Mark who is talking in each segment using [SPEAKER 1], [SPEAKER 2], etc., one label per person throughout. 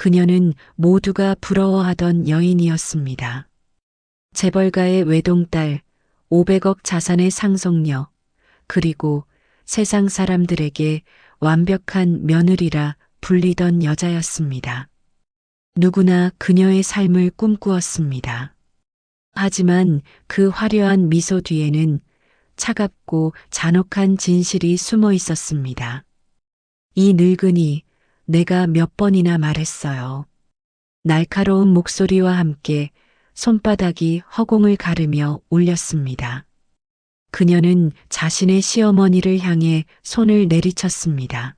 [SPEAKER 1] 그녀는 모두가 부러워하던 여인이었습니다. 재벌가의 외동딸, 500억 자산의 상속녀, 그리고 세상 사람들에게 완벽한 며느리라 불리던 여자였습니다. 누구나 그녀의 삶을 꿈꾸었습니다. 하지만 그 화려한 미소 뒤에는 차갑고 잔혹한 진실이 숨어 있었습니다. 이 늙은이, 내가 몇 번이나 말했어요. 날카로운 목소리와 함께 손바닥이 허공을 가르며 울렸습니다. 그녀는 자신의 시어머니를 향해 손을 내리쳤습니다.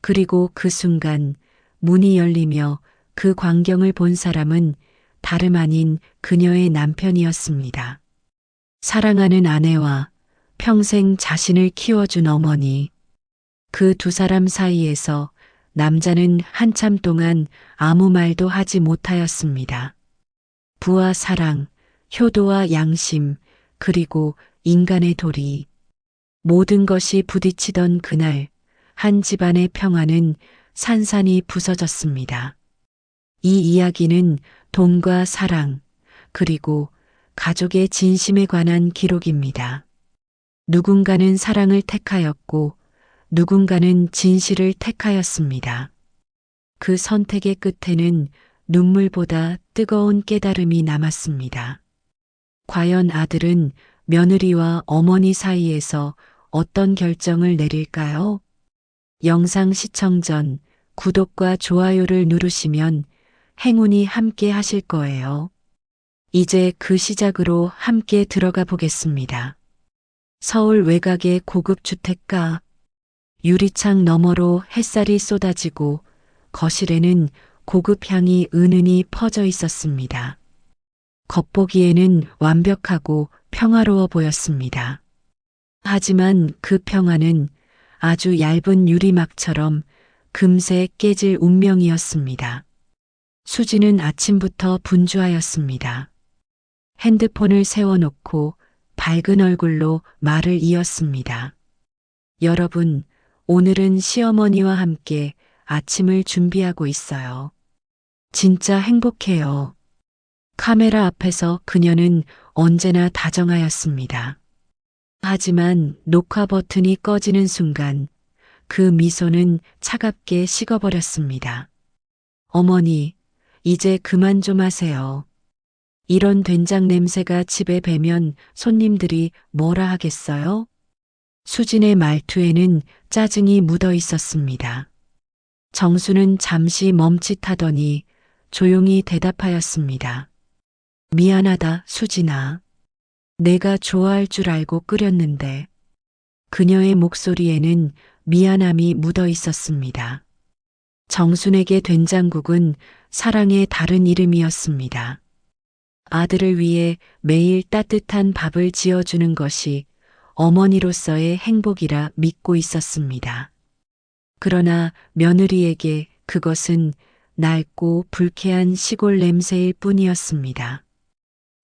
[SPEAKER 1] 그리고 그 순간 문이 열리며 그 광경을 본 사람은 다름 아닌 그녀의 남편이었습니다. 사랑하는 아내와 평생 자신을 키워준 어머니. 그 두 사람 사이에서 남자는 한참 동안 아무 말도 하지 못하였습니다. 부와 사랑, 효도와 양심, 그리고 인간의 도리. 모든 것이 부딪히던 그날, 한 집안의 평화는 산산이 부서졌습니다. 이 이야기는 돈과 사랑, 그리고 가족의 진심에 관한 기록입니다. 누군가는 사랑을 택하였고, 누군가는 진실을 택하였습니다. 그 선택의 끝에는 눈물보다 뜨거운 깨달음이 남았습니다. 과연 아들은 며느리와 어머니 사이에서 어떤 결정을 내릴까요? 영상 시청 전 구독과 좋아요를 누르시면 행운이 함께 하실 거예요. 이제 그 시작으로 함께 들어가 보겠습니다. 서울 외곽의 고급 주택가. 유리창 너머로 햇살이 쏟아지고 거실에는 고급 향이 은은히 퍼져 있었습니다. 겉보기에는 완벽하고 평화로워 보였습니다. 하지만 그 평화는 아주 얇은 유리막처럼 금세 깨질 운명이었습니다. 수지는 아침부터 분주하였습니다. 핸드폰을 세워놓고 밝은 얼굴로 말을 이었습니다. 여러분, 오늘은 시어머니와 함께 아침을 준비하고 있어요. 진짜 행복해요. 카메라 앞에서 그녀는 언제나 다정하였습니다. 하지만 녹화 버튼이 꺼지는 순간 그 미소는 차갑게 식어버렸습니다. 어머니, 이제 그만 좀 하세요. 이런 된장 냄새가 집에 배면 손님들이 뭐라 하겠어요? 수진의 말투에는 짜증이 묻어 있었습니다. 정수는 잠시 멈칫하더니 조용히 대답하였습니다. 미안하다, 수진아. 내가 좋아할 줄 알고 끓였는데. 그녀의 목소리에는 미안함이 묻어 있었습니다. 정순에게 된장국은 사랑의 다른 이름이었습니다. 아들을 위해 매일 따뜻한 밥을 지어주는 것이 어머니로서의 행복이라 믿고 있었습니다. 그러나 며느리에게 그것은 낡고 불쾌한 시골 냄새일 뿐이었습니다.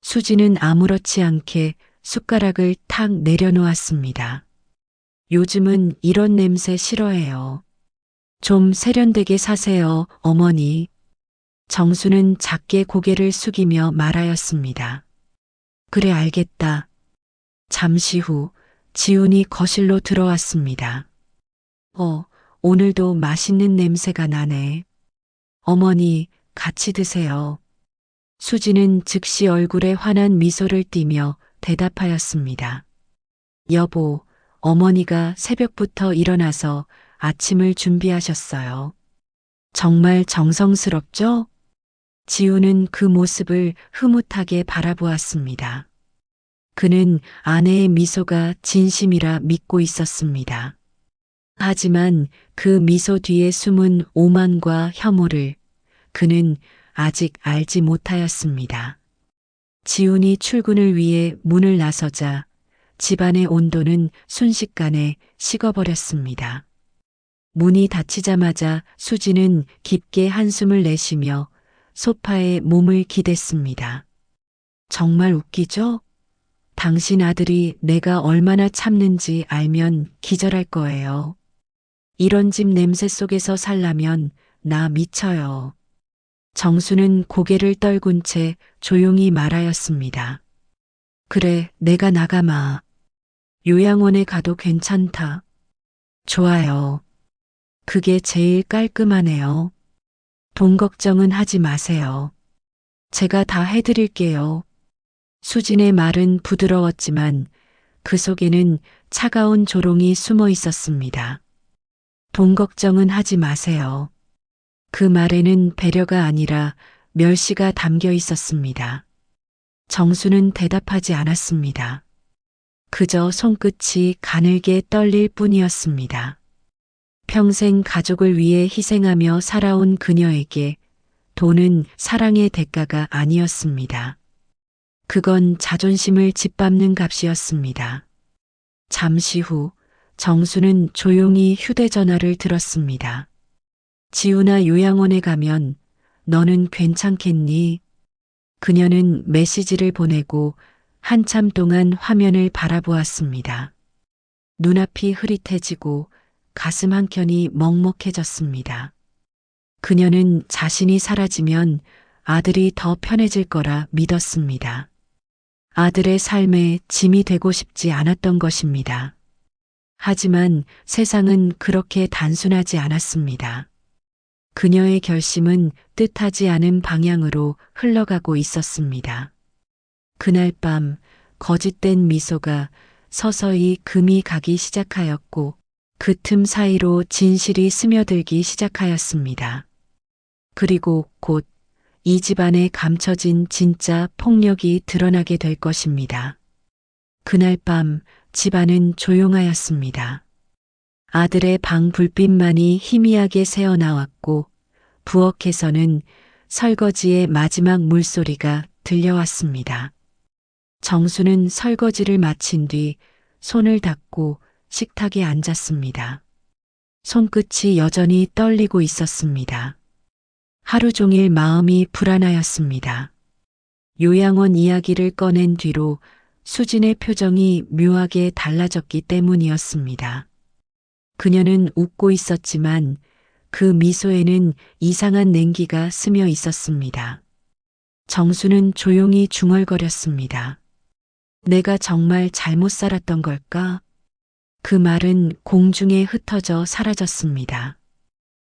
[SPEAKER 1] 수지는 아무렇지 않게 숟가락을 탁 내려놓았습니다. 요즘은 이런 냄새 싫어해요. 좀 세련되게 사세요, 어머니. 정수는 작게 고개를 숙이며 말하였습니다. 그래, 알겠다. 잠시 후 지훈이 거실로 들어왔습니다. 오늘도 맛있는 냄새가 나네. 어머니, 같이 드세요. 수지는 즉시 얼굴에 환한 미소를 띠며 대답하였습니다. 여보, 어머니가 새벽부터 일어나서 아침을 준비하셨어요. 정말 정성스럽죠? 지우는 그 모습을 흐뭇하게 바라보았습니다. 그는 아내의 미소가 진심이라 믿고 있었습니다. 하지만 그 미소 뒤에 숨은 오만과 혐오를 그는 아직 알지 못하였습니다. 지훈이 출근을 위해 문을 나서자 집안의 온도는 순식간에 식어버렸습니다. 문이 닫히자마자 수지는 깊게 한숨을 내쉬며 소파에 몸을 기댔습니다. 정말 웃기죠? 당신 아들이 내가 얼마나 참는지 알면 기절할 거예요. 이런 집 냄새 속에서 살라면 나 미쳐요. 정수는 고개를 떨군 채 조용히 말하였습니다. 그래, 내가 나가마. 요양원에 가도 괜찮다. 좋아요. 그게 제일 깔끔하네요. 돈 걱정은 하지 마세요. 제가 다 해드릴게요. 수진의 말은 부드러웠지만 그 속에는 차가운 조롱이 숨어 있었습니다. 돈 걱정은 하지 마세요. 그 말에는 배려가 아니라 멸시가 담겨 있었습니다. 정수는 대답하지 않았습니다. 그저 손끝이 가늘게 떨릴 뿐이었습니다. 평생 가족을 위해 희생하며 살아온 그녀에게 돈은 사랑의 대가가 아니었습니다. 그건 자존심을 짓밟는 값이었습니다. 잠시 후 정수는 조용히 휴대전화를 들었습니다. 지우나 요양원에 가면 너는 괜찮겠니? 그녀는 메시지를 보내고 한참 동안 화면을 바라보았습니다. 눈앞이 흐릿해지고 가슴 한켠이 먹먹해졌습니다. 그녀는 자신이 사라지면 아들이 더 편해질 거라 믿었습니다. 아들의 삶에 짐이 되고 싶지 않았던 것입니다. 하지만 세상은 그렇게 단순하지 않았습니다. 그녀의 결심은 뜻하지 않은 방향으로 흘러가고 있었습니다. 그날 밤 거짓된 미소가 서서히 금이 가기 시작하였고 그 틈 사이로 진실이 스며들기 시작하였습니다. 그리고 곧 이 집안에 감춰진 진짜 폭력이 드러나게 될 것입니다. 그날 밤 집안은 조용하였습니다. 아들의 방 불빛만이 희미하게 새어나왔고 부엌에서는 설거지의 마지막 물소리가 들려왔습니다. 정수는 설거지를 마친 뒤 손을 닦고 식탁에 앉았습니다. 손끝이 여전히 떨리고 있었습니다. 하루 종일 마음이 불안하였습니다. 요양원 이야기를 꺼낸 뒤로 수진의 표정이 묘하게 달라졌기 때문이었습니다. 그녀는 웃고 있었지만 그 미소에는 이상한 냉기가 스며 있었습니다. 정수는 조용히 중얼거렸습니다. 내가 정말 잘못 살았던 걸까? 그 말은 공중에 흩어져 사라졌습니다.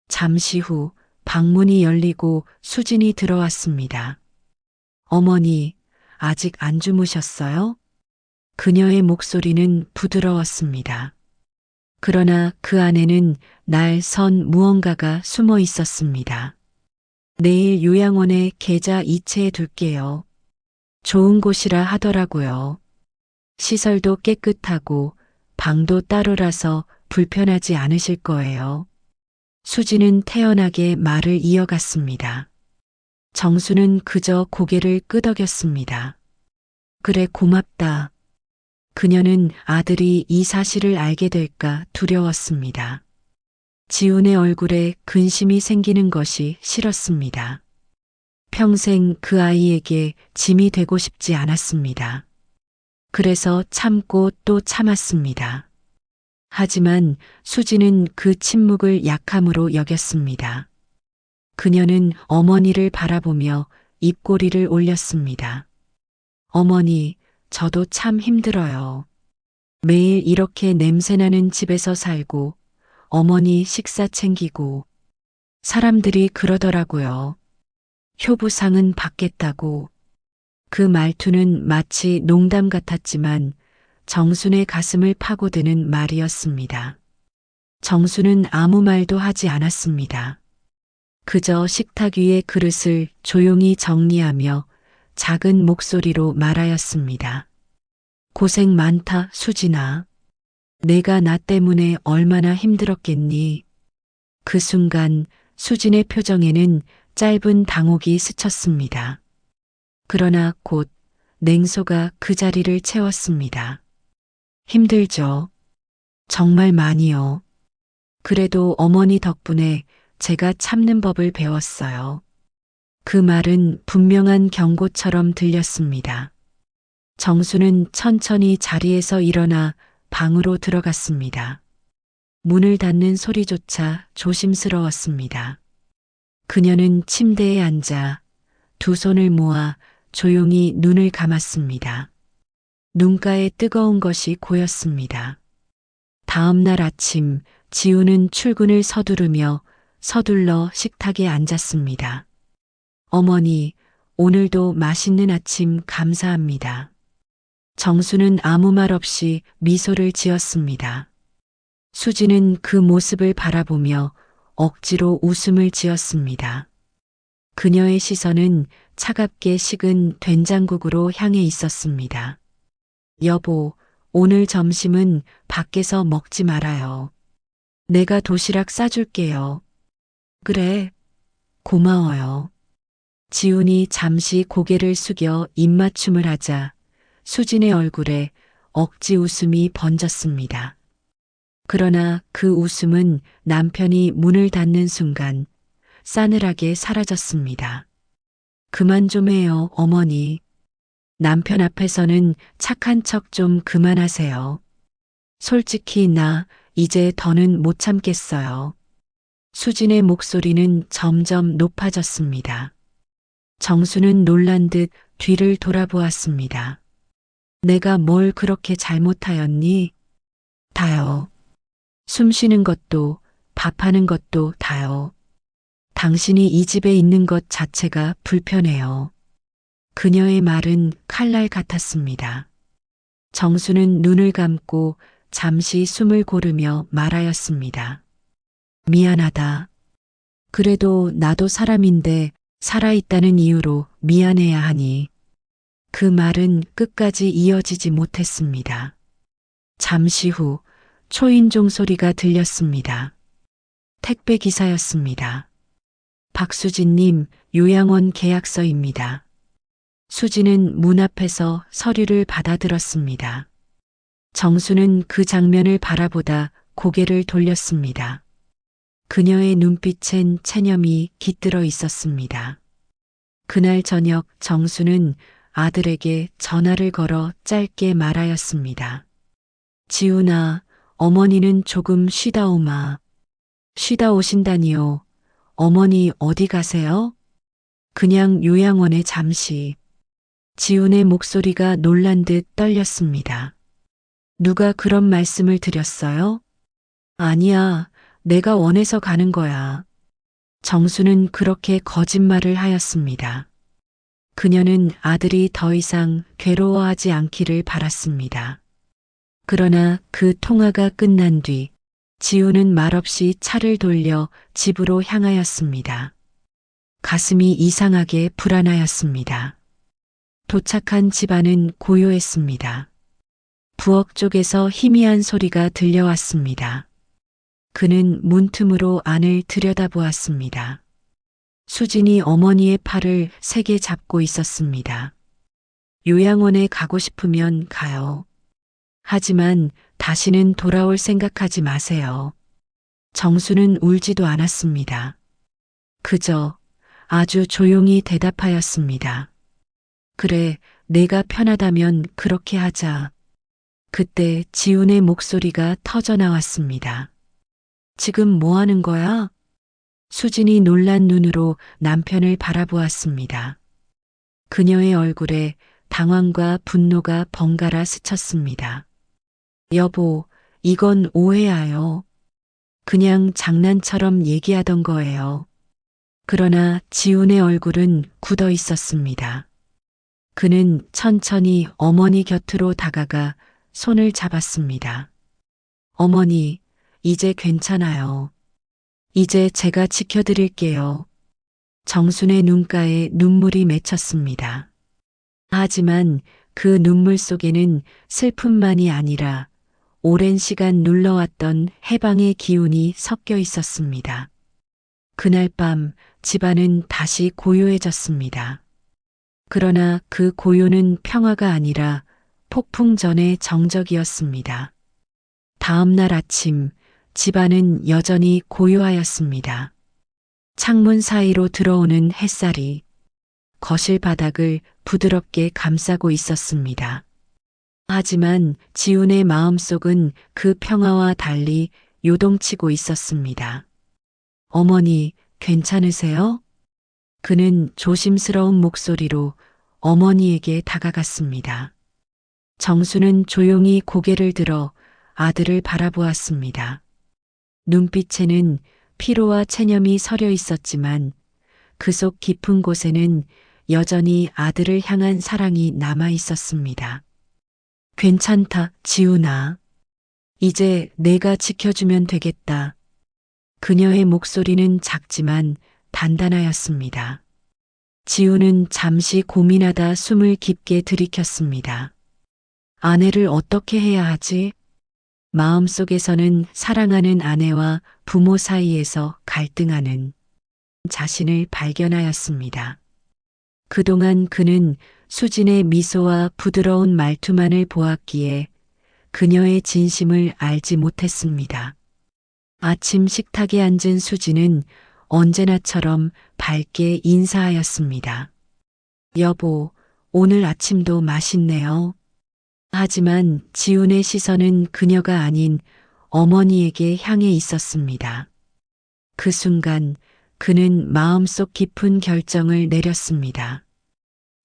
[SPEAKER 1] 잠시 후 방문이 열리고 수진이 들어왔습니다. 어머니, 아직 안 주무셨어요? 그녀의 목소리는 부드러웠습니다. 그러나 그 안에는 날 선 무언가가 숨어 있었습니다. 내일 요양원에 계좌 이체해 둘게요. 좋은 곳이라 하더라고요. 시설도 깨끗하고 방도 따로라서 불편하지 않으실 거예요. 수지는 태연하게 말을 이어갔습니다. 정수는 그저 고개를 끄덕였습니다. 그래, 고맙다. 그녀는 아들이 이 사실을 알게 될까 두려웠습니다. 지훈의 얼굴에 근심이 생기는 것이 싫었습니다. 평생 그 아이에게 짐이 되고 싶지 않았습니다. 그래서 참고 또 참았습니다. 하지만 수지는 그 침묵을 약함으로 여겼습니다. 그녀는 어머니를 바라보며 입꼬리를 올렸습니다. 어머니, 저도 참 힘들어요. 매일 이렇게 냄새나는 집에서 살고 어머니 식사 챙기고 사람들이 그러더라고요. 효부상은 받겠다고. 그 말투는 마치 농담 같았지만 정순의 가슴을 파고드는 말이었습니다. 정순은 아무 말도 하지 않았습니다. 그저 식탁 위의 그릇을 조용히 정리하며 작은 목소리로 말하였습니다. 고생 많다, 수진아. 내가 나 때문에 얼마나 힘들었겠니? 그 순간 수진의 표정에는 짧은 당혹이 스쳤습니다. 그러나 곧 냉소가 그 자리를 채웠습니다. 힘들죠. 정말 많이요. 그래도 어머니 덕분에 제가 참는 법을 배웠어요. 그 말은 분명한 경고처럼 들렸습니다. 정수는 천천히 자리에서 일어나 방으로 들어갔습니다. 문을 닫는 소리조차 조심스러웠습니다. 그녀는 침대에 앉아 두 손을 모아 조용히 눈을 감았습니다. 눈가에 뜨거운 것이 고였습니다. 다음 날 아침 지우는 출근을 서둘러 식탁에 앉았습니다. 어머니, 오늘도 맛있는 아침 감사합니다. 정수는 아무 말 없이 미소를 지었습니다. 수지는 그 모습을 바라보며 억지로 웃음을 지었습니다. 그녀의 시선은 차갑게 식은 된장국으로 향해 있었습니다. 여보, 오늘 점심은 밖에서 먹지 말아요. 내가 도시락 싸줄게요. 그래, 고마워요. 지훈이 잠시 고개를 숙여 입맞춤을 하자 수진의 얼굴에 억지 웃음이 번졌습니다. 그러나 그 웃음은 남편이 문을 닫는 순간 싸늘하게 사라졌습니다. 그만 좀 해요, 어머니. 남편 앞에서는 착한 척 좀 그만하세요. 솔직히 나 이제 더는 못 참겠어요. 수진의 목소리는 점점 높아졌습니다. 정수는 놀란 듯 뒤를 돌아보았습니다. 내가 뭘 그렇게 잘못하였니? 다요. 숨 쉬는 것도, 밥하는 것도 다요. 당신이 이 집에 있는 것 자체가 불편해요. 그녀의 말은 칼날 같았습니다. 정수는 눈을 감고 잠시 숨을 고르며 말하였습니다. 미안하다. 그래도 나도 사람인데 살아있다는 이유로 미안해야 하니. 그 말은 끝까지 이어지지 못했습니다. 잠시 후 초인종 소리가 들렸습니다. 택배 기사였습니다. 박수진님, 요양원 계약서입니다. 수지는 문 앞에서 서류를 받아들었습니다. 정수는 그 장면을 바라보다 고개를 돌렸습니다. 그녀의 눈빛엔 체념이 깃들어 있었습니다. 그날 저녁 정수는 아들에게 전화를 걸어 짧게 말하였습니다. 지훈아, 어머니는 조금 쉬다 오마. 쉬다 오신다니요. 어머니 어디 가세요? 그냥 요양원에 잠시. 지훈의 목소리가 놀란 듯 떨렸습니다. 누가 그런 말씀을 드렸어요? 아니야, 내가 원해서 가는 거야. 정수는 그렇게 거짓말을 하였습니다. 그녀는 아들이 더 이상 괴로워하지 않기를 바랐습니다. 그러나 그 통화가 끝난 뒤 지우는 말없이 차를 돌려 집으로 향하였습니다. 가슴이 이상하게 불안하였습니다. 도착한 집 안은 고요했습니다. 부엌 쪽에서 희미한 소리가 들려왔습니다. 그는 문틈으로 안을 들여다보았습니다. 수진이 어머니의 팔을 세게 잡고 있었습니다. 요양원에 가고 싶으면 가요. 하지만 다시는 돌아올 생각하지 마세요. 정수는 울지도 않았습니다. 그저 아주 조용히 대답하였습니다. 그래, 내가 편하다면 그렇게 하자. 그때 지훈의 목소리가 터져 나왔습니다. 지금 뭐 하는 거야? 수진이 놀란 눈으로 남편을 바라보았습니다. 그녀의 얼굴에 당황과 분노가 번갈아 스쳤습니다. 여보, 이건 오해야요. 그냥 장난처럼 얘기하던 거예요. 그러나 지훈의 얼굴은 굳어 있었습니다. 그는 천천히 어머니 곁으로 다가가 손을 잡았습니다. 어머니, 이제 괜찮아요. 이제 제가 지켜드릴게요. 정순의 눈가에 눈물이 맺혔습니다. 하지만 그 눈물 속에는 슬픔만이 아니라 오랜 시간 눌러왔던 해방의 기운이 섞여 있었습니다. 그날 밤 집안은 다시 고요해졌습니다. 그러나 그 고요는 평화가 아니라 폭풍 전의 정적이었습니다. 다음 날 아침 집안은 여전히 고요하였습니다. 창문 사이로 들어오는 햇살이 거실 바닥을 부드럽게 감싸고 있었습니다. 하지만 지훈의 마음속은 그 평화와 달리 요동치고 있었습니다. 어머니, 괜찮으세요? 그는 조심스러운 목소리로 어머니에게 다가갔습니다. 정수는 조용히 고개를 들어 아들을 바라보았습니다. 눈빛에는 피로와 체념이 서려 있었지만 그 속 깊은 곳에는 여전히 아들을 향한 사랑이 남아 있었습니다. 괜찮다, 지훈아. 이제 내가 지켜주면 되겠다. 그녀의 목소리는 작지만 단단하였습니다. 지훈은 잠시 고민하다 숨을 깊게 들이켰습니다. 아내를 어떻게 해야 하지? 마음속에서는 사랑하는 아내와 부모 사이에서 갈등하는 자신을 발견하였습니다. 그동안 그는 수진의 미소와 부드러운 말투만을 보았기에 그녀의 진심을 알지 못했습니다. 아침 식탁에 앉은 수진은 언제나처럼 밝게 인사하였습니다. 여보, 오늘 아침도 맛있네요. 하지만 지훈의 시선은 그녀가 아닌 어머니에게 향해 있었습니다. 그 순간 그는 마음속 깊은 결정을 내렸습니다.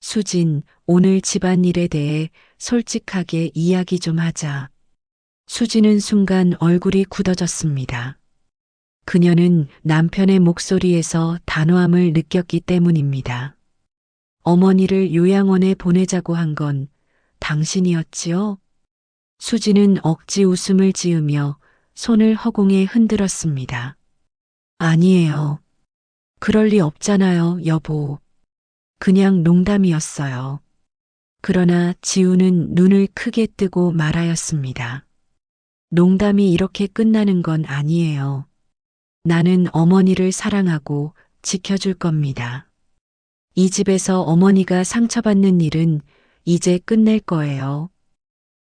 [SPEAKER 1] 수진, 오늘 집안일에 대해 솔직하게 이야기 좀 하자. 수진은 순간 얼굴이 굳어졌습니다. 그녀는 남편의 목소리에서 단호함을 느꼈기 때문입니다. 어머니를 요양원에 보내자고 한 건 당신이었지요? 수진은 억지 웃음을 지으며 손을 허공에 흔들었습니다. 아니에요. 그럴 리 없잖아요, 여보. 그냥 농담이었어요. 그러나 지우는 눈을 크게 뜨고 말하였습니다. 농담이 이렇게 끝나는 건 아니에요. 나는 어머니를 사랑하고 지켜줄 겁니다. 이 집에서 어머니가 상처받는 일은 이제 끝낼 거예요.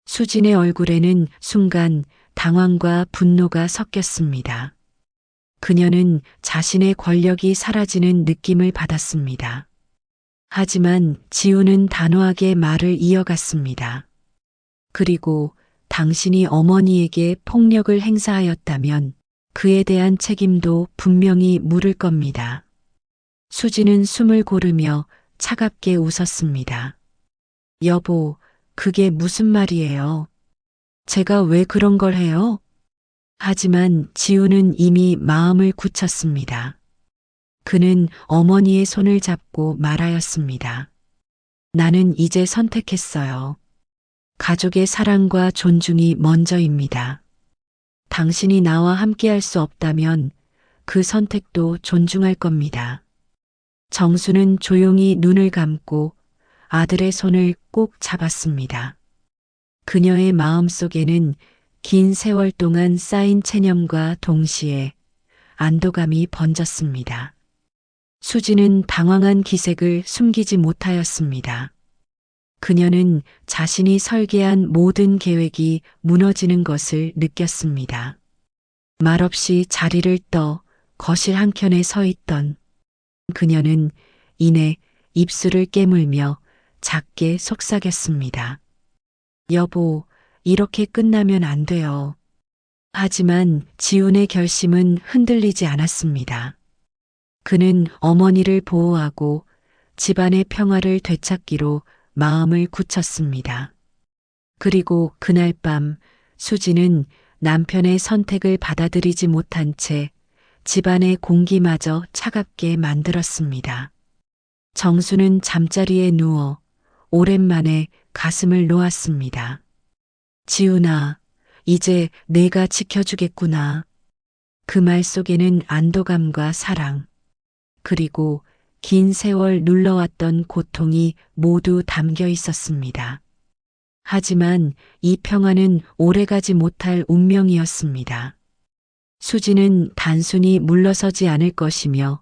[SPEAKER 1] 수진의 얼굴에는 순간 당황과 분노가 섞였습니다. 그녀는 자신의 권력이 사라지는 느낌을 받았습니다. 하지만 지우는 단호하게 말을 이어갔습니다. 그리고 당신이 어머니에게 폭력을 행사하였다면 그에 대한 책임도 분명히 물을 겁니다. 수지는 숨을 고르며 차갑게 웃었습니다. 여보, 그게 무슨 말이에요? 제가 왜 그런 걸 해요? 하지만 지우는 이미 마음을 굳혔습니다. 그는 어머니의 손을 잡고 말하였습니다. 나는 이제 선택했어요. 가족의 사랑과 존중이 먼저입니다. 당신이 나와 함께할 수 없다면 그 선택도 존중할 겁니다. 정수는 조용히 눈을 감고 아들의 손을 꼭 잡았습니다. 그녀의 마음속에는 긴 세월 동안 쌓인 체념과 동시에 안도감이 번졌습니다. 수지는 당황한 기색을 숨기지 못하였습니다. 그녀는 자신이 설계한 모든 계획이 무너지는 것을 느꼈습니다. 말없이 자리를 떠 거실 한켠에 서 있던 그녀는 이내 입술을 깨물며 작게 속삭였습니다. 여보, 이렇게 끝나면 안 돼요. 하지만 지훈의 결심은 흔들리지 않았습니다. 그는 어머니를 보호하고 집안의 평화를 되찾기로 마음을 굳혔습니다. 그리고 그날 밤 수지는 남편의 선택을 받아들이지 못한 채 집안의 공기마저 차갑게 만들었습니다. 정수는 잠자리에 누워 오랜만에 가슴을 놓았습니다. 지훈아, 이제 내가 지켜주겠구나. 그 말 속에는 안도감과 사랑, 그리고 긴 세월 눌러왔던 고통이 모두 담겨 있었습니다. 하지만 이 평화는 오래가지 못할 운명이었습니다. 수지는 단순히 물러서지 않을 것이며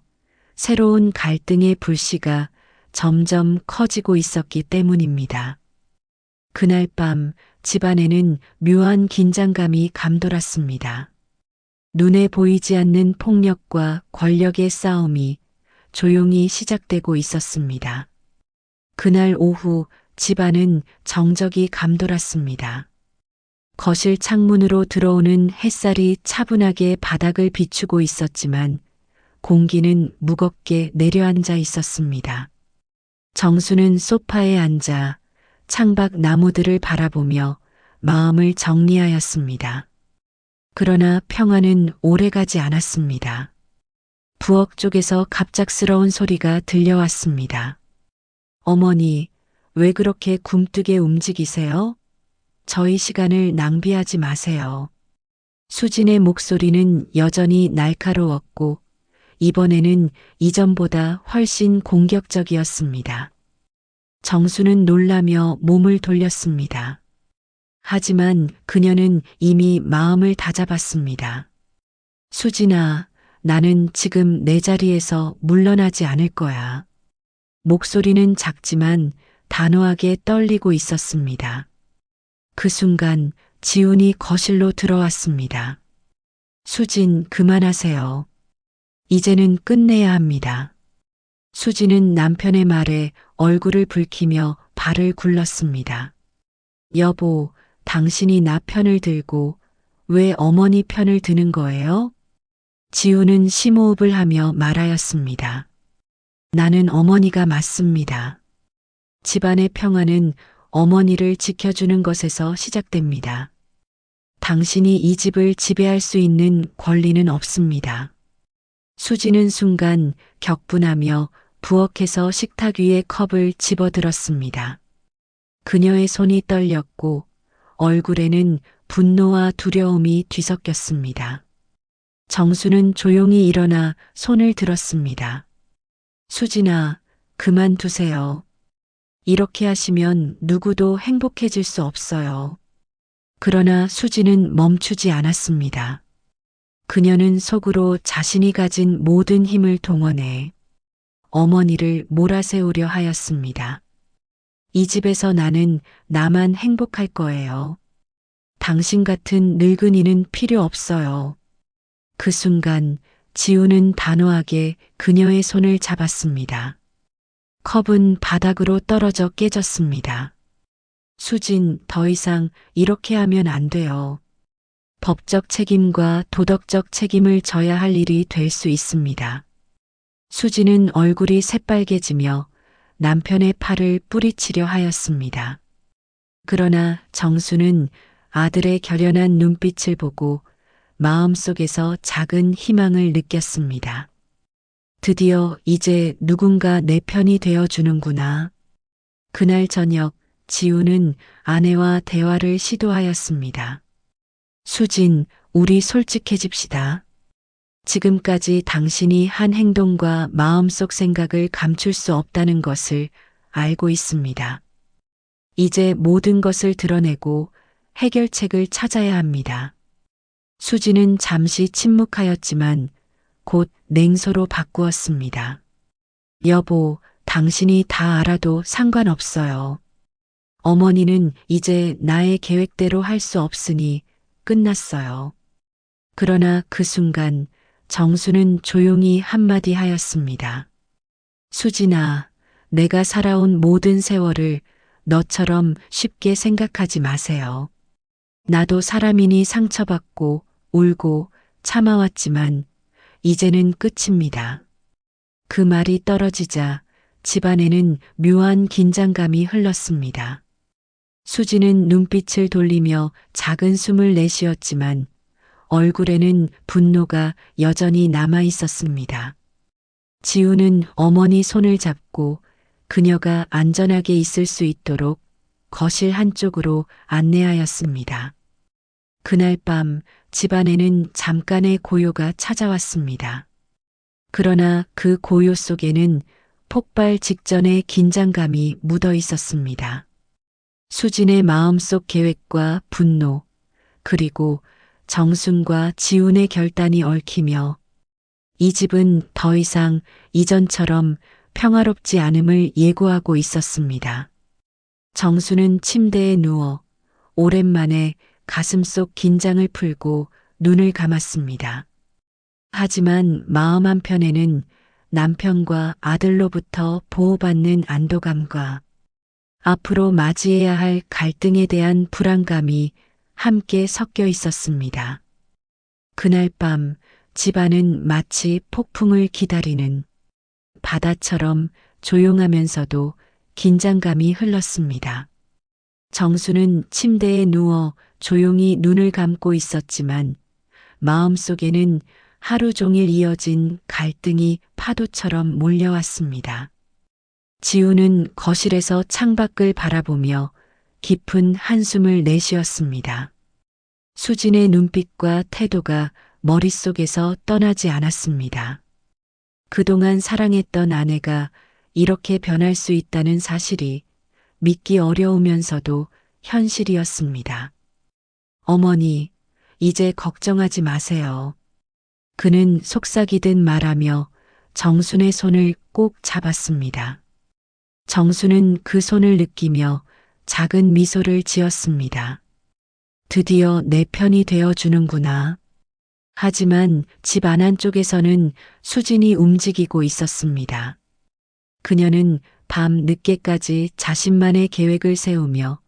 [SPEAKER 1] 새로운 갈등의 불씨가 점점 커지고 있었기 때문입니다. 그날 밤 집안에는 묘한 긴장감이 감돌았습니다. 눈에 보이지 않는 폭력과 권력의 싸움이 조용히 시작되고 있었습니다. 그날 오후 집안은 정적이 감돌았습니다. 거실 창문으로 들어오는 햇살이 차분하게 바닥을 비추고 있었지만 공기는 무겁게 내려앉아 있었습니다. 정수는 소파에 앉아 창밖 나무들을 바라보며 마음을 정리하였습니다. 그러나 평화는 오래가지 않았습니다. 부엌 쪽에서 갑작스러운 소리가 들려왔습니다. 어머니, 왜 그렇게 굼뜨게 움직이세요? 저희 시간을 낭비하지 마세요. 수진의 목소리는 여전히 날카로웠고 이번에는 이전보다 훨씬 공격적이었습니다. 정수는 놀라며 몸을 돌렸습니다. 하지만 그녀는 이미 마음을 다잡았습니다. 수진아, 나는 지금 내 자리에서 물러나지 않을 거야. 목소리는 작지만 단호하게 떨리고 있었습니다. 그 순간 지훈이 거실로 들어왔습니다. 수진, 그만하세요. 이제는 끝내야 합니다. 수진은 남편의 말에 얼굴을 붉히며 발을 굴렀습니다. 여보, 당신이 나 편을 들고 왜 어머니 편을 드는 거예요? 지우는 심호흡을 하며 말하였습니다. 나는 어머니가 맞습니다. 집안의 평화는 어머니를 지켜주는 것에서 시작됩니다. 당신이 이 집을 지배할 수 있는 권리는 없습니다. 수지는 순간 격분하며 부엌에서 식탁 위에 컵을 집어들었습니다. 그녀의 손이 떨렸고 얼굴에는 분노와 두려움이 뒤섞였습니다. 정수는 조용히 일어나 손을 들었습니다. 수진아, 그만두세요. 이렇게 하시면 누구도 행복해질 수 없어요. 그러나 수진은 멈추지 않았습니다. 그녀는 속으로 자신이 가진 모든 힘을 동원해 어머니를 몰아세우려 하였습니다. 이 집에서 나만 행복할 거예요. 당신 같은 늙은이는 필요 없어요. 그 순간 지우는 단호하게 그녀의 손을 잡았습니다. 컵은 바닥으로 떨어져 깨졌습니다. 수진, 더 이상 이렇게 하면 안 돼요. 법적 책임과 도덕적 책임을 져야 할 일이 될 수 있습니다. 수진은 얼굴이 새빨개지며 남편의 팔을 뿌리치려 하였습니다. 그러나 정수는 아들의 결연한 눈빛을 보고 마음속에서 작은 희망을 느꼈습니다. 드디어 이제 누군가 내 편이 되어주는구나. 그날 저녁 지우는 아내와 대화를 시도하였습니다. 수진, 우리 솔직해집시다. 지금까지 당신이 한 행동과 마음속 생각을 감출 수 없다는 것을 알고 있습니다. 이제 모든 것을 드러내고 해결책을 찾아야 합니다. 수진은 잠시 침묵하였지만 곧 냉소로 바꾸었습니다. 여보, 당신이 다 알아도 상관없어요. 어머니는 이제 나의 계획대로 할 수 없으니 끝났어요. 그러나 그 순간 정수는 조용히 한마디 하였습니다. 수진아, 내가 살아온 모든 세월을 너처럼 쉽게 생각하지 마세요. 나도 사람이니 상처받고 울고 참아왔지만 이제는 끝입니다. 그 말이 떨어지자 집안에는 묘한 긴장감이 흘렀습니다. 수지는 눈빛을 돌리며 작은 숨을 내쉬었지만 얼굴에는 분노가 여전히 남아 있었습니다. 지우는 어머니 손을 잡고 그녀가 안전하게 있을 수 있도록 거실 한쪽으로 안내하였습니다. 그날 밤 집안에는 잠깐의 고요가 찾아왔습니다. 그러나 그 고요 속에는 폭발 직전의 긴장감이 묻어 있었습니다. 수진의 마음속 계획과 분노, 그리고 정순과 지훈의 결단이 얽히며 이 집은 더 이상 이전처럼 평화롭지 않음을 예고하고 있었습니다. 정수는 침대에 누워 오랜만에 가슴속 긴장을 풀고 눈을 감았습니다. 하지만 마음 한편에는 남편과 아들로부터 보호받는 안도감과 앞으로 맞이해야 할 갈등에 대한 불안감이 함께 섞여 있었습니다. 그날 밤 집안은 마치 폭풍을 기다리는 바다처럼 조용하면서도 긴장감이 흘렀습니다. 정수는 침대에 누워 조용히 눈을 감고 있었지만 마음속에는 하루 종일 이어진 갈등이 파도처럼 몰려왔습니다. 지우는 거실에서 창밖을 바라보며 깊은 한숨을 내쉬었습니다. 수진의 눈빛과 태도가 머릿속에서 떠나지 않았습니다. 그동안 사랑했던 아내가 이렇게 변할 수 있다는 사실이 믿기 어려우면서도 현실이었습니다. 어머니, 이제 걱정하지 마세요. 그는 속삭이듯 말하며 정순의 손을 꼭 잡았습니다. 정순은 그 손을 느끼며 작은 미소를 지었습니다. 드디어 내 편이 되어주는구나. 하지만 집 안쪽에서는 수진이 움직이고 있었습니다. 그녀는 밤 늦게까지 자신만의 계획을 세우며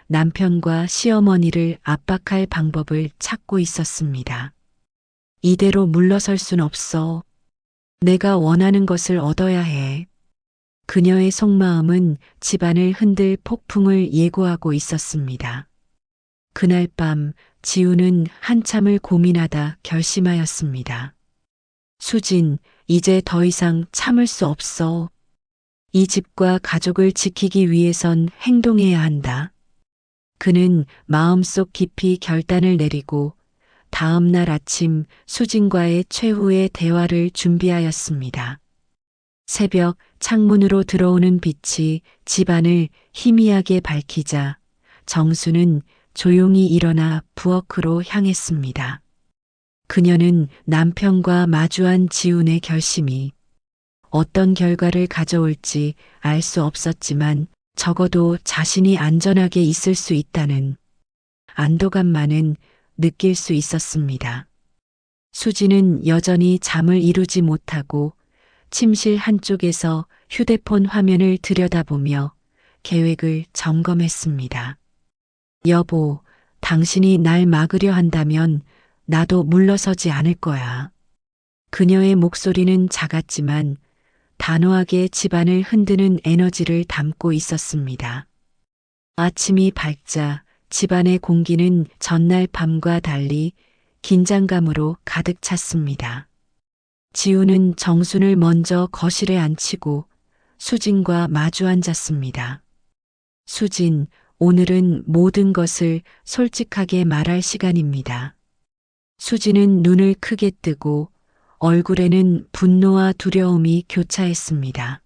[SPEAKER 1] 남편과 시어머니를 압박할 방법을 찾고 있었습니다. 이대로 물러설 순 없어. 내가 원하는 것을 얻어야 해. 그녀의 속마음은 집안을 흔들 폭풍을 예고하고 있었습니다. 그날 밤 지우는 한참을 고민하다 결심하였습니다. 수진, 이제 더 이상 참을 수 없어. 이 집과 가족을 지키기 위해선 행동해야 한다. 그는 마음속 깊이 결단을 내리고 다음 날 아침 수진과의 최후의 대화를 준비하였습니다. 새벽 창문으로 들어오는 빛이 집안을 희미하게 밝히자 정수는 조용히 일어나 부엌으로 향했습니다. 그녀는 남편과 마주한 지훈의 결심이 어떤 결과를 가져올지 알 수 없었지만 적어도 자신이 안전하게 있을 수 있다는 안도감만은 느낄 수 있었습니다. 수지는 여전히 잠을 이루지 못하고 침실 한쪽에서 휴대폰 화면을 들여다보며 계획을 점검했습니다. 여보, 당신이 날 막으려 한다면 나도 물러서지 않을 거야. 그녀의 목소리는 작았지만 단호하게 집안을 흔드는 에너지를 담고 있었습니다. 아침이 밝자 집안의 공기는 전날 밤과 달리 긴장감으로 가득 찼습니다. 지우는 정순을 먼저 거실에 앉히고 수진과 마주 앉았습니다. 수진, 오늘은 모든 것을 솔직하게 말할 시간입니다. 수진은 눈을 크게 뜨고 얼굴에는 분노와 두려움이 교차했습니다.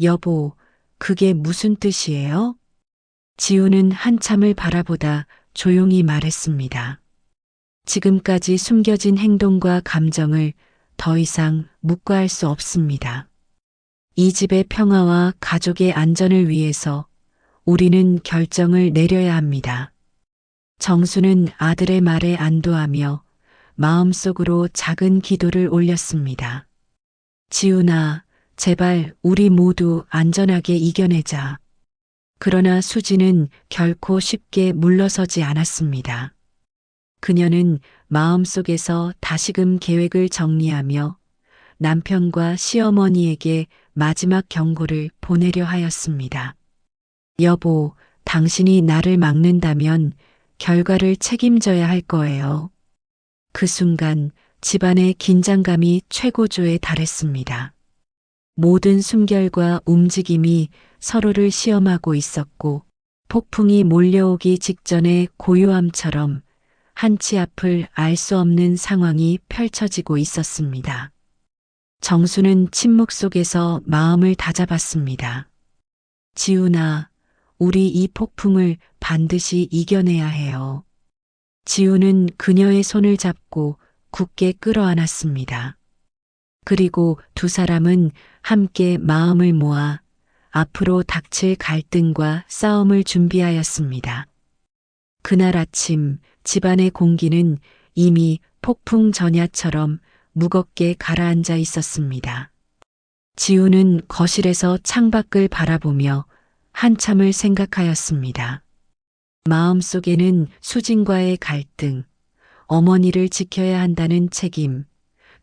[SPEAKER 1] 여보, 그게 무슨 뜻이에요? 지우는 한참을 바라보다 조용히 말했습니다. 지금까지 숨겨진 행동과 감정을 더 이상 묵과할 수 없습니다. 이 집의 평화와 가족의 안전을 위해서 우리는 결정을 내려야 합니다. 정수는 아들의 말에 안도하며 마음속으로 작은 기도를 올렸습니다. 지훈아, 제발 우리 모두 안전하게 이겨내자. 그러나 수지는 결코 쉽게 물러서지 않았습니다. 그녀는 마음속에서 다시금 계획을 정리하며 남편과 시어머니에게 마지막 경고를 보내려 하였습니다. 여보, 당신이 나를 막는다면 결과를 책임져야 할 거예요. 그 순간 집안의 긴장감이 최고조에 달했습니다. 모든 숨결과 움직임이 서로를 시험하고 있었고 폭풍이 몰려오기 직전의 고요함처럼 한치 앞을 알 수 없는 상황이 펼쳐지고 있었습니다. 정수는 침묵 속에서 마음을 다잡았습니다. 지훈아, 우리 이 폭풍을 반드시 이겨내야 해요. 지훈은 그녀의 손을 잡고 굳게 끌어안았습니다. 그리고 두 사람은 함께 마음을 모아 앞으로 닥칠 갈등과 싸움을 준비하였습니다. 그날 아침 집안의 공기는 이미 폭풍 전야처럼 무겁게 가라앉아 있었습니다. 지우는 거실에서 창밖을 바라보며 한참을 생각하였습니다. 마음속에는 수진과의 갈등, 어머니를 지켜야 한다는 책임,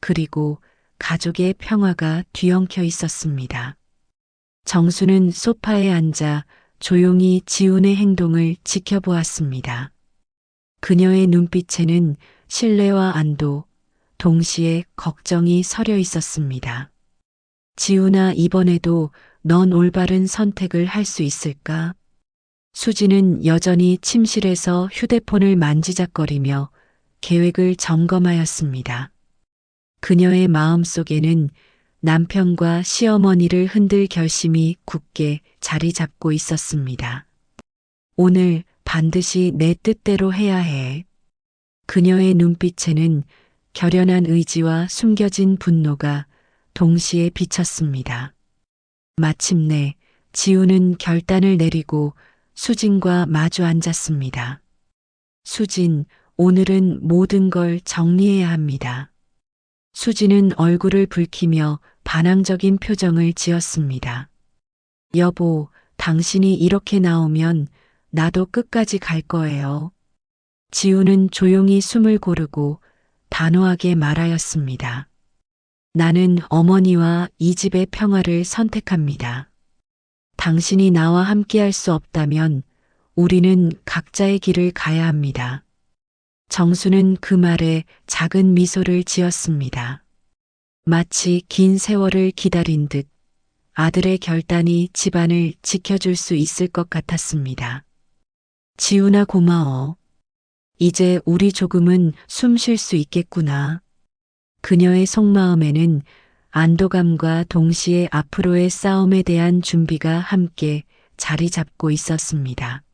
[SPEAKER 1] 그리고 가족의 평화가 뒤엉켜 있었습니다. 정수는 소파에 앉아 조용히 지훈의 행동을 지켜보았습니다. 그녀의 눈빛에는 신뢰와 안도, 동시에 걱정이 서려 있었습니다. 지훈아, 이번에도 넌 올바른 선택을 할 수 있을까? 수지는 여전히 침실에서 휴대폰을 만지작거리며 계획을 점검하였습니다. 그녀의 마음속에는 남편과 시어머니를 흔들 결심이 굳게 자리 잡고 있었습니다. 오늘 반드시 내 뜻대로 해야 해. 그녀의 눈빛에는 결연한 의지와 숨겨진 분노가 동시에 비쳤습니다. 마침내 지우는 결단을 내리고 수진과 마주 앉았습니다. 수진, 오늘은 모든 걸 정리해야 합니다. 수진은 얼굴을 붉히며 반항적인 표정을 지었습니다. 여보, 당신이 이렇게 나오면 나도 끝까지 갈 거예요. 지우는 조용히 숨을 고르고 단호하게 말하였습니다. 나는 어머니와 이 집의 평화를 선택합니다. 당신이 나와 함께할 수 없다면 우리는 각자의 길을 가야 합니다. 정수는 그 말에 작은 미소를 지었습니다. 마치 긴 세월을 기다린 듯 아들의 결단이 집안을 지켜줄 수 있을 것 같았습니다. 지훈아, 고마워. 이제 우리 조금은 숨 쉴 수 있겠구나. 그녀의 속마음에는 안도감과 동시에 앞으로의 싸움에 대한 준비가 함께 자리 잡고 있었습니다.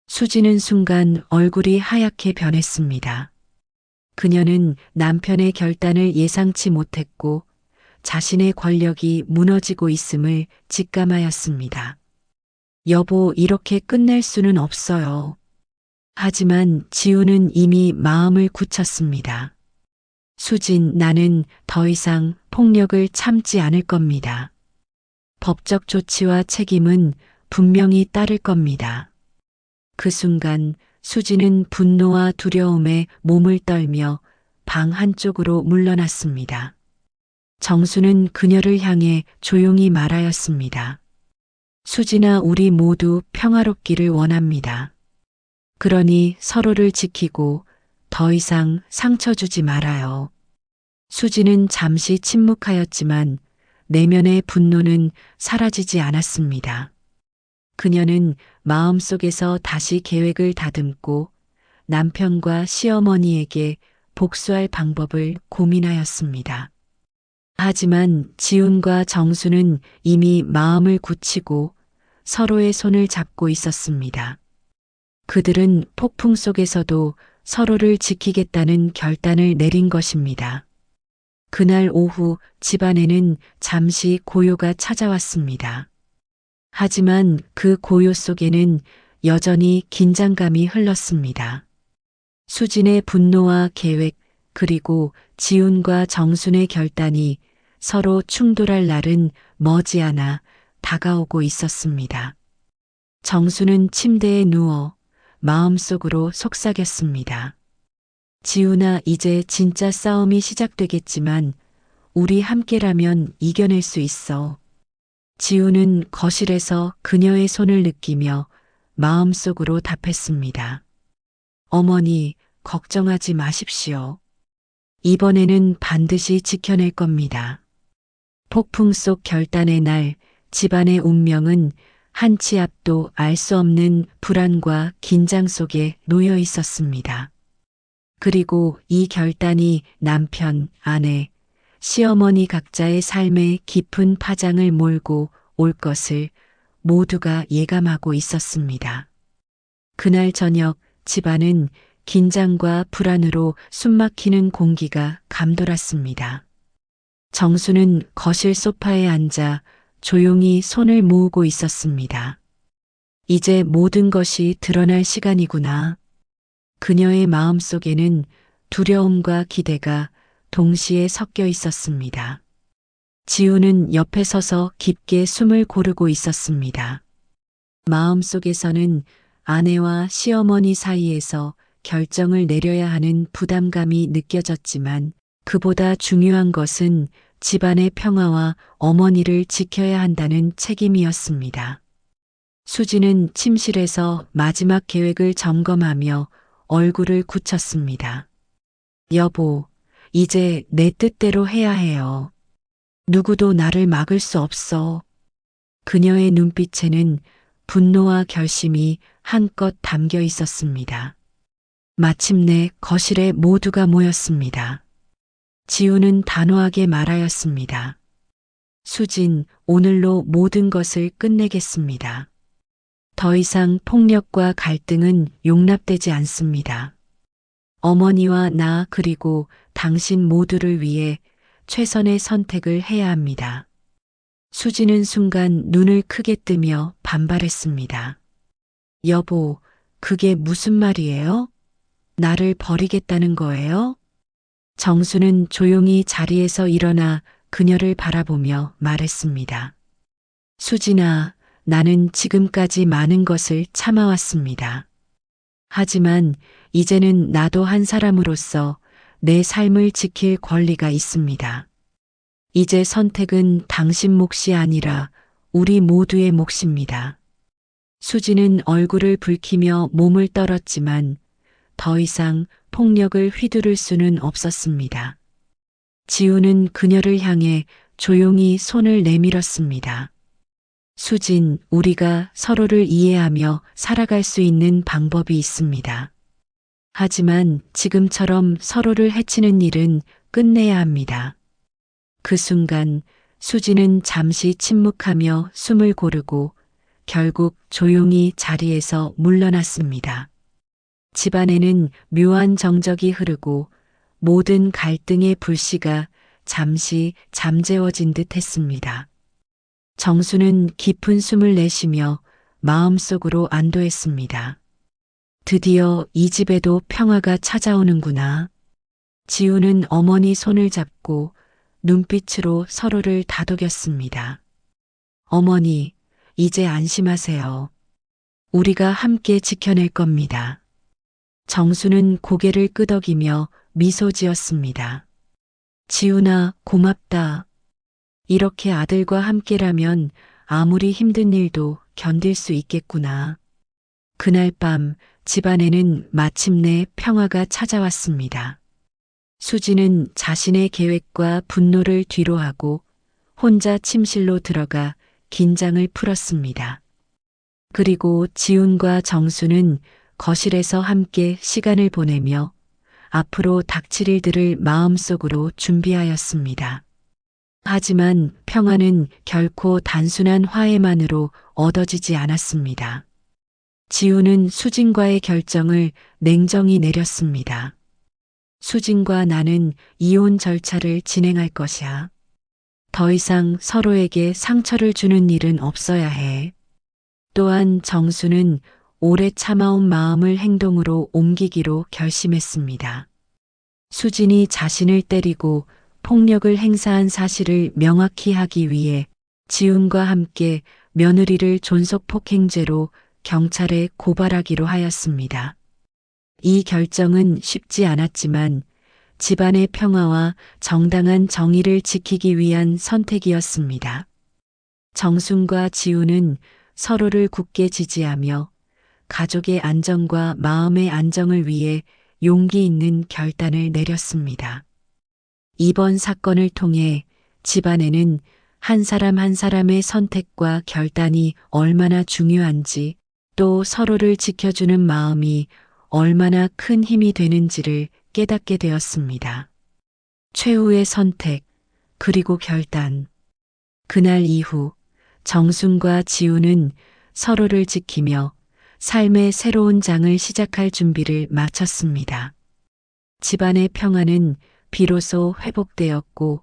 [SPEAKER 1] 수지는 순간 얼굴이 하얗게 변했습니다. 그녀는 남편의 결단을 예상치 못했고 자신의 권력이 무너지고 있음을 직감하였습니다. 여보, 이렇게 끝낼 수는 없어요. 하지만 지우는 이미 마음을 굳혔습니다. 수진, 나는 더 이상 폭력을 참지 않을 겁니다. 법적 조치와 책임은 분명히 따를 겁니다. 그 순간 수진은 분노와 두려움에 몸을 떨며 방 한쪽으로 물러났습니다. 정수는 그녀를 향해 조용히 말하였습니다. 수진아, 우리 모두 평화롭기를 원합니다. 그러니 서로를 지키고 더 이상 상처 주지 말아요. 수지는 잠시 침묵하였지만 내면의 분노는 사라지지 않았습니다. 그녀는 마음속에서 다시 계획을 다듬고 남편과 시어머니에게 복수할 방법을 고민하였습니다. 하지만 지훈과 정수는 이미 마음을 굳히고 서로의 손을 잡고 있었습니다. 그들은 폭풍 속에서도 서로를 지키겠다는 결단을 내린 것입니다. 그날 오후 집안에는 잠시 고요가 찾아왔습니다. 하지만 그 고요 속에는 여전히 긴장감이 흘렀습니다. 수진의 분노와 계획, 그리고 지훈과 정순의 결단이 서로 충돌할 날은 머지않아 다가오고 있었습니다. 정수는 침대에 누워 마음속으로 속삭였습니다. 지훈아, 이제 진짜 싸움이 시작되겠지만 우리 함께라면 이겨낼 수 있어. 지훈은 거실에서 그녀의 손을 느끼며 마음속으로 답했습니다. 어머니, 걱정하지 마십시오. 이번에는 반드시 지켜낼 겁니다. 폭풍 속 결단의 날, 집안의 운명은 한 치 앞도 알 수 없는 불안과 긴장 속에 놓여 있었습니다. 그리고 이 결단이 남편, 아내, 시어머니 각자의 삶에 깊은 파장을 몰고 올 것을 모두가 예감하고 있었습니다. 그날 저녁 집안은 긴장과 불안으로 숨막히는 공기가 감돌았습니다. 정수는 거실 소파에 앉아 조용히 손을 모으고 있었습니다. 이제 모든 것이 드러날 시간이구나. 그녀의 마음속에는 두려움과 기대가 동시에 섞여 있었습니다. 지우는 옆에 서서 깊게 숨을 고르고 있었습니다. 마음속에서는 아내와 시어머니 사이에서 결정을 내려야 하는 부담감이 느껴졌지만 그보다 중요한 것은 집안의 평화와 어머니를 지켜야 한다는 책임이었습니다. 수지는 침실에서 마지막 계획을 점검하며 얼굴을 굳혔습니다. 여보, 이제 내 뜻대로 해야 해요. 누구도 나를 막을 수 없어. 그녀의 눈빛에는 분노와 결심이 한껏 담겨 있었습니다. 마침내 거실에 모두가 모였습니다. 지우는 단호하게 말하였습니다. 수진, 오늘로 모든 것을 끝내겠습니다. 더 이상 폭력과 갈등은 용납되지 않습니다. 어머니와 나 그리고 당신 모두를 위해 최선의 선택을 해야 합니다. 수지는 순간 눈을 크게 뜨며 반발했습니다. 여보, 그게 무슨 말이에요? 나를 버리겠다는 거예요? 정수는 조용히 자리에서 일어나 그녀를 바라보며 말했습니다. 수진아, 나는 지금까지 많은 것을 참아왔습니다. 하지만 이제는 나도 한 사람으로서 내 삶을 지킬 권리가 있습니다. 이제 선택은 당신 몫이 아니라 우리 모두의 몫입니다. 수지는 얼굴을 붉히며 몸을 떨었지만 더 이상 폭력을 휘두를 수는 없었습니다. 지우는 그녀를 향해 조용히 손을 내밀었습니다. 수진, 우리가 서로를 이해하며 살아갈 수 있는 방법이 있습니다. 하지만 지금처럼 서로를 해치는 일은 끝내야 합니다. 그 순간 수지는 잠시 침묵하며 숨을 고르고 결국 조용히 자리에서 물러났습니다. 집안에는 묘한 정적이 흐르고 모든 갈등의 불씨가 잠시 잠재워진 듯 했습니다. 정수는 깊은 숨을 내쉬며 마음속으로 안도했습니다. 드디어 이 집에도 평화가 찾아오는구나. 지우는 어머니 손을 잡고 눈빛으로 서로를 다독였습니다. 어머니, 이제 안심하세요. 우리가 함께 지켜낼 겁니다. 정수는 고개를 끄덕이며 미소 지었습니다. 지훈아, 고맙다. 이렇게 아들과 함께라면 아무리 힘든 일도 견딜 수 있겠구나. 그날 밤 집안에는 마침내 평화가 찾아왔습니다. 수지는 자신의 계획과 분노를 뒤로하고 혼자 침실로 들어가 긴장을 풀었습니다. 그리고 지훈과 정수는 거실에서 함께 시간을 보내며 앞으로 닥칠 일들을 마음속으로 준비하였습니다. 하지만 평화는 결코 단순한 화해만으로 얻어지지 않았습니다. 지우는 수진과의 결정을 냉정히 내렸습니다. 수진과 나는 이혼 절차를 진행할 것이야. 더 이상 서로에게 상처를 주는 일은 없어야 해. 또한 정수는 오래 참아온 마음을 행동으로 옮기기로 결심했습니다. 수진이 자신을 때리고 폭력을 행사한 사실을 명확히 하기 위해 지훈과 함께 며느리를 존속폭행죄로 경찰에 고발하기로 하였습니다. 이 결정은 쉽지 않았지만 집안의 평화와 정당한 정의를 지키기 위한 선택이었습니다. 정순과 지훈은 서로를 굳게 지지하며 가족의 안정과 마음의 안정을 위해 용기 있는 결단을 내렸습니다. 이번 사건을 통해 집안에는 한 사람 한 사람의 선택과 결단이 얼마나 중요한지, 또 서로를 지켜주는 마음이 얼마나 큰 힘이 되는지를 깨닫게 되었습니다. 최후의 선택, 그리고 결단. 그날 이후 정순과 지우는 서로를 지키며 삶의 새로운 장을 시작할 준비를 마쳤습니다. 집안의 평화는 비로소 회복되었고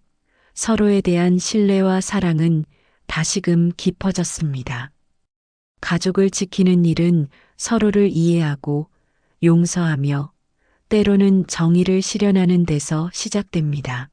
[SPEAKER 1] 서로에 대한 신뢰와 사랑은 다시금 깊어졌습니다. 가족을 지키는 일은 서로를 이해하고 용서하며 때로는 정의를 실현하는 데서 시작됩니다.